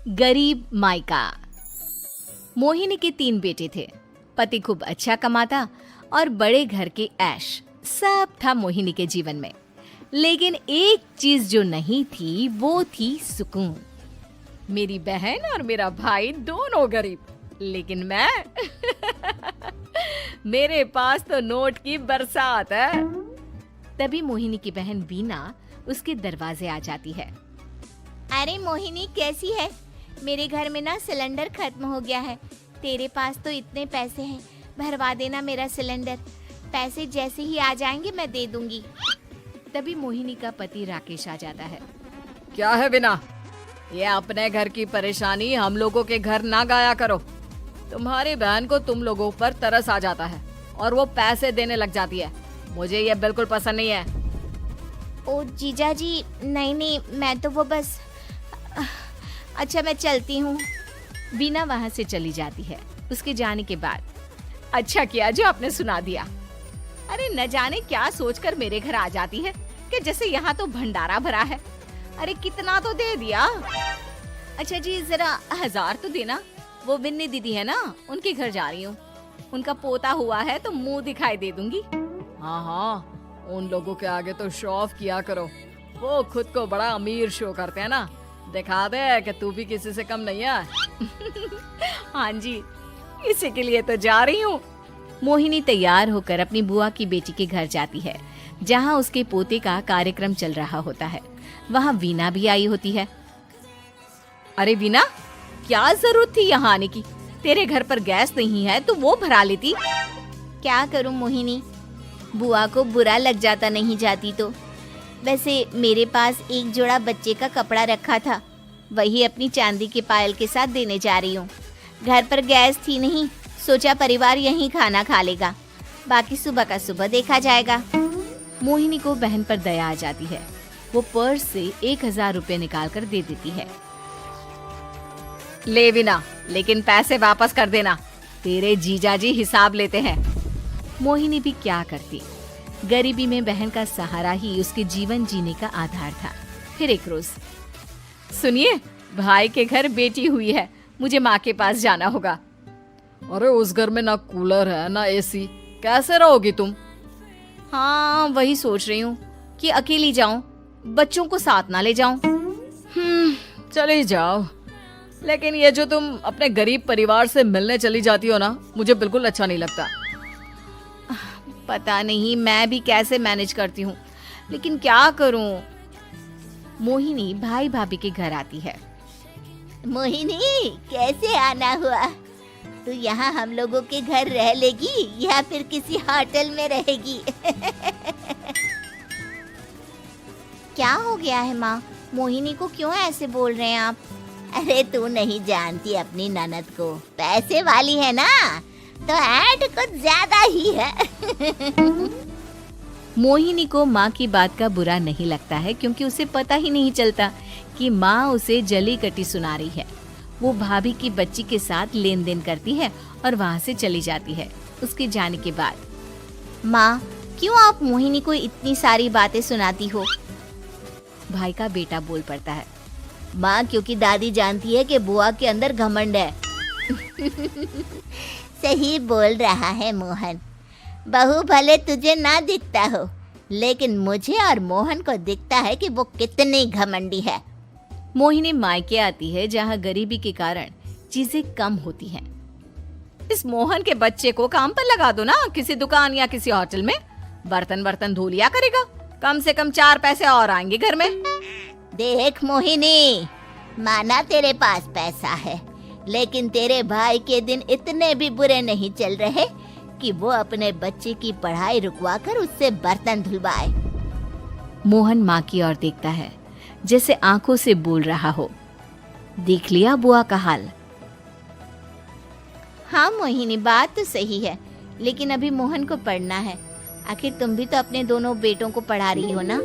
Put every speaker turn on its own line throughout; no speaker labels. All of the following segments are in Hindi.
गरीब मायका। मोहिनी के 3 बेटे थे। पति खूब अच्छा कमाता और बड़े घर के ऐश सब था मोहिनी के जीवन में। लेकिन एक चीज जो नहीं थी वो थी सुकून। मेरी बहन और मेरा भाई दोनों गरीब, लेकिन मैं मेरे पास तो नोट की बरसात है। तभी मोहिनी की बहन वीना उसके दरवाजे आ जाती है।
अरे मोहिनी, कैसी है? मेरे घर में ना सिलेंडर खत्म हो गया है। तेरे पास तो इतने पैसे हैं, भरवा देना मेरा सिलेंडर। पैसे जैसे ही आ जाएंगे मैं दे दूंगी।
तभी मोहिनी का पति राकेश आ जाता है।
क्या है बिना, ये अपने घर की परेशानी हम लोगों के घर ना गाया करो। तुम्हारी बहन को तुम लोगों पर तरस आ जाता है और वो पैसे देने लग जाती है। मुझे ये बिल्कुल पसंद नहीं है।
ओ जीजा जी, नहीं, मैं तो वो बस अच्छा मैं चलती हूँ।
वीना वहाँ से चली जाती है। उसके जाने के बाद अच्छा किया जो आपने सुना दिया। अरे न जाने क्या सोचकर मेरे घर आ जाती है कि जैसे यहाँ तो भंडारा भरा है। अरे कितना तो दे दिया। अच्छा जी, जरा 1000 तो देना। वो बिन्नी दीदी है ना, उनके घर जा रही हूँ। उनका पोता हुआ है तो मुंह दिखाई दे दूंगी।
हाँ, उन लोगों के आगे तो शो ऑफ किया करो। वो खुद को बड़ा अमीर शो करते हैं ना। दिखा दे कि तू भी किसी से कम नहीं है।
हाँ जी, इसी के लिए तो जा रही हूँ। मोहिनी तैयार होकर अपनी बुआ की बेटी के घर जाती है, जहाँ उसके पोते का कार्यक्रम चल रहा होता है। वहाँ वीना भी आई होती है। अरे वीना, क्या जरूरत थी यहाँ आने की? तेरे घर पर गैस नहीं है तो वो भरा लेती।
क्या करूँ मोहिनी, बुआ को बुरा लग जाता नहीं जाती तो। वैसे मेरे पास एक जोड़ा बच्चे का कपड़ा रखा था, वही अपनी चांदी के पायल के साथ देने जा रही हूँ। घर पर गैस थी नहीं, सोचा परिवार यहीं खाना खा लेगा, बाकी सुबह का सुबह देखा जाएगा।
मोहिनी को बहन पर दया आ जाती है। वो पर्स से 1000 रुपए निकाल कर दे देती है। ले वीना, लेकिन पैसे वापस कर देना, तेरे जीजाजी हिसाब लेते हैं। मोहिनी भी क्या करती, गरीबी में बहन का सहारा ही उसके जीवन जीने का आधार था। फिर एक रोज, सुनिए, भाई के घर बेटी हुई है, मुझे माँ के पास जाना होगा।
अरे उस घर में ना कूलर है ना एसी, कैसे रहोगी तुम?
हाँ, वही सोच रही हूँ कि अकेली जाऊं, बच्चों को साथ ना ले जाऊं।
चली जाओ, लेकिन ये जो तुम अपने गरीब परिवार से मिलने चली जाती हो ना, मुझे बिल्कुल अच्छा नहीं लगता।
पता नहीं मैं भी कैसे मैनेज करती हूँ, लेकिन क्या करूँ। मोहिनी भाई भाभी के घर आती है।
मोहिनी, कैसे आना हुआ? तू यहाँ हम लोगों के घर रह लेगी या फिर किसी होटल में रहेगी? क्या हो गया है माँ? मोहिनी को क्यों ऐसे बोल रहे हैं आप? अरे तू नहीं जानती अपनी ननद को, पैसे वाली है ना, तो ऐड कुछ ज्यादा ही है।
मोहिनी को माँ की बात का बुरा नहीं लगता है, क्योंकि उसे पता ही नहीं चलता कि माँ उसे जली कटी सुना रही है। वो भाभी की बच्ची के साथ लेन देन करती है और वहाँ से चली जाती है। उसके जाने के बाद,
माँ, क्यों आप मोहिनी को इतनी सारी बातें सुनाती हो?
भाई का बेटा बोल पड़ता है।
माँ, क्योंकि दादी जानती है कि बुआ के अंदर घमंड है। सही बोल रहा है मोहन। बहू भले तुझे ना दिखता हो, लेकिन मुझे और मोहन को दिखता है कि वो कितनी घमंडी है।
मोहिनी मायके आती है, जहाँ गरीबी के कारण चीजें कम होती हैं। इस मोहन के बच्चे को काम पर लगा दो ना, किसी दुकान या किसी होटल में। बर्तन धो लिया करेगा, कम से कम 4 पैसे और आएंगे घर में।
देख मोहिनी, माना तेरे पास पैसा है, लेकिन तेरे भाई के दिन इतने भी बुरे नहीं चल रहे कि वो अपने बच्चे की पढ़ाई रुकवाकर उससे बर्तन धुलवाए।
मोहन माँ की ओर देखता है, जैसे आंखों से बोल रहा हो, देख लिया बुआ का हाल।
हाँ मोहिनी, बात तो सही है, लेकिन अभी मोहन को पढ़ना है। आखिर तुम भी तो अपने दोनों बेटों को पढ़ा रही हो ना।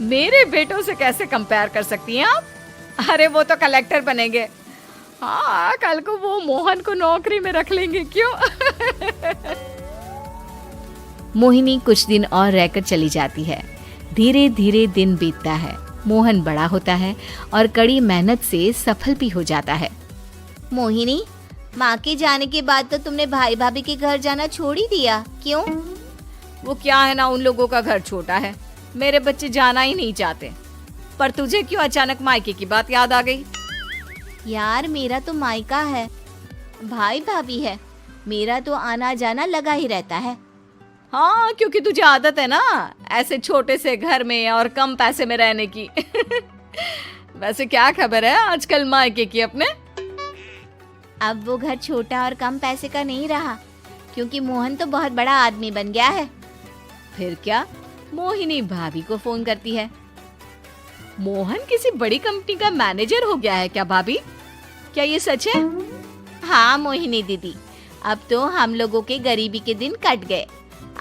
मेरे बेटों से कैसे कंपेयर कर सकती हैं आप? अरे वो तो कलेक्टर बनेंगे। हाँ, कल को वो मोहन को नौकरी में रख लेंगे, क्यों?
मोहिनी कुछ दिन और रहकर चली जाती है। धीरे धीरे दिन बीतता है। मोहन बड़ा होता है और कड़ी मेहनत से सफल भी हो जाता है।
मोहिनी, माँ के जाने के बाद तो तुमने भाई भाभी के घर जाना छोड़ ही दिया, क्यों?
वो क्या है ना, उन लोगों का घर छोटा है, मेरे बच्चे जाना ही नहीं चाहते। पर तुझे क्यों अचानक मायके की बात याद आ गई?
यार मेरा तो मायका है, भाई भाभी है, मेरा तो आना जाना लगा ही रहता है।
हाँ, क्योंकि तुझे आदत है ना ऐसे छोटे से घर में और कम पैसे में रहने की। वैसे क्या खबर है आजकल मायके की अपने?
अब वो घर छोटा और कम पैसे का नहीं रहा, क्योंकि मोहन तो बहुत बड़ा आदमी बन गया है।
फिर क्या? मोहिनी भाभी को फोन करती है। मोहन किसी बड़ी कंपनी का मैनेजर हो गया है क्या भाभी? क्या ये सच है?
हाँ मोहिनी दीदी, अब तो हम लोगों के गरीबी के दिन कट गए।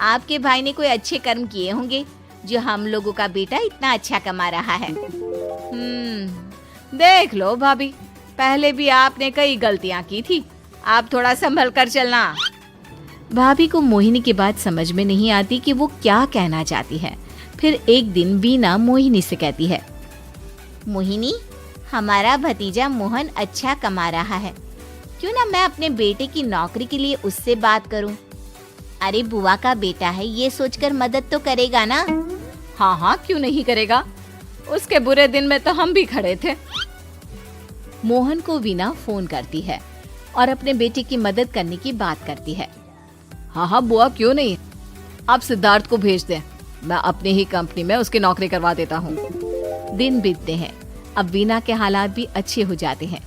आपके भाई ने कोई अच्छे कर्म किए होंगे जो हम लोगों का बेटा इतना अच्छा कमा रहा है।
देख लो भाभी, पहले भी आपने कई गलतियां की थी, आप थोड़ा संभल कर चलना।
भाभी को मोहिनी की बात समझ में नहीं आती कि वो क्या कहना चाहती है। फिर एक दिन वीना मोहिनी से कहती है,
मोहिनी, हमारा भतीजा मोहन अच्छा कमा रहा है, क्यों ना मैं अपने बेटे की नौकरी के लिए उससे बात करूं। अरे बुआ का बेटा है, ये सोचकर मदद तो करेगा ना।
हाँ हाँ, क्यों नहीं करेगा, उसके बुरे दिन में तो हम भी खड़े थे।
मोहन को वीना फोन करती है और अपने बेटे की मदद करने की बात करती है।
हाँ हाँ बुआ, क्यों नहीं, आप सिद्धार्थ को भेज दें, मैं अपनी ही कंपनी में उसकी नौकरी करवा देता हूँ।
दिन बीतते हैं, अब वीना के हालात भी अच्छे हो जाते हैं।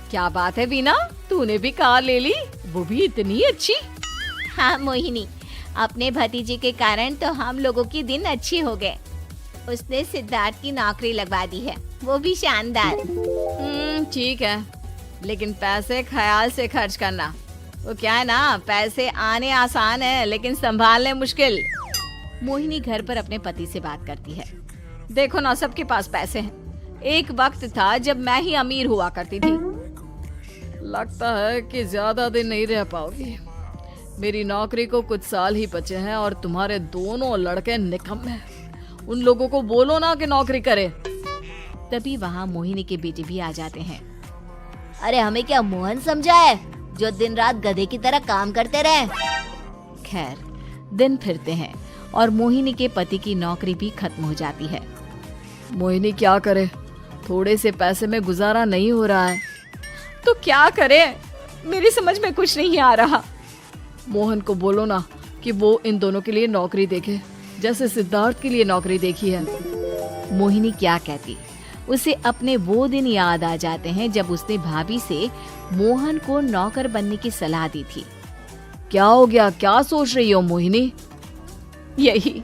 क्या बात है वीना, तूने भी कार ले ली, वो भी इतनी अच्छी।
हाँ मोहिनी, अपने भतीजे के कारण तो हम लोगों के दिन अच्छे हो गए। उसने सिद्धार्थ की नौकरी लगवा दी है, वो भी शानदार।
ठीक है, लेकिन पैसे ख्याल से खर्च करना। वो क्या है ना, पैसे आने आसान है लेकिन संभालने मुश्किल।
मोहिनी घर पर अपने पति से बात करती है।
देखो ना, सबके पास पैसे हैं। एक वक्त था जब मैं ही अमीर हुआ करती थी। लगता है कि ज्यादा दिन नहीं रह पाओगी। मेरी नौकरी को कुछ साल ही बचे हैं और तुम्हारे दोनों लड़के निकम्मे हैं। उन लोगों को बोलो ना कि नौकरी करे।
तभी वहाँ मोहिनी के बेटे भी आ जाते हैं।
अरे हमें क्या मोहन समझा है जो दिन रात गधे की तरह काम करते रहे?
खैर, दिन फिरते हैं और मोहिनी के पति की नौकरी भी खत्म हो जाती है।
मोहिनी क्या करे, थोड़े से पैसे में गुजारा नहीं हो रहा है। तो क्या करे, मेरी समझ में कुछ नहीं आ रहा। मोहन को बोलो ना कि वो इन दोनों के लिए नौकरी देखे, जैसे सिद्धार्थ के लिए नौकरी देखी है।
मोहिनी क्या कहती, उसे अपने वो दिन याद आ जाते हैं जब उसने भाभी से मोहन को नौकर बनने की सलाह दी थी।
क्या हो गया, क्या सोच रही हो मोहिनी?
यही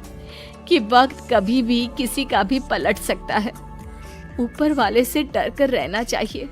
कि वक्त कभी भी किसी का भी पलट सकता है। ऊपर वाले से डर कर रहना चाहिए।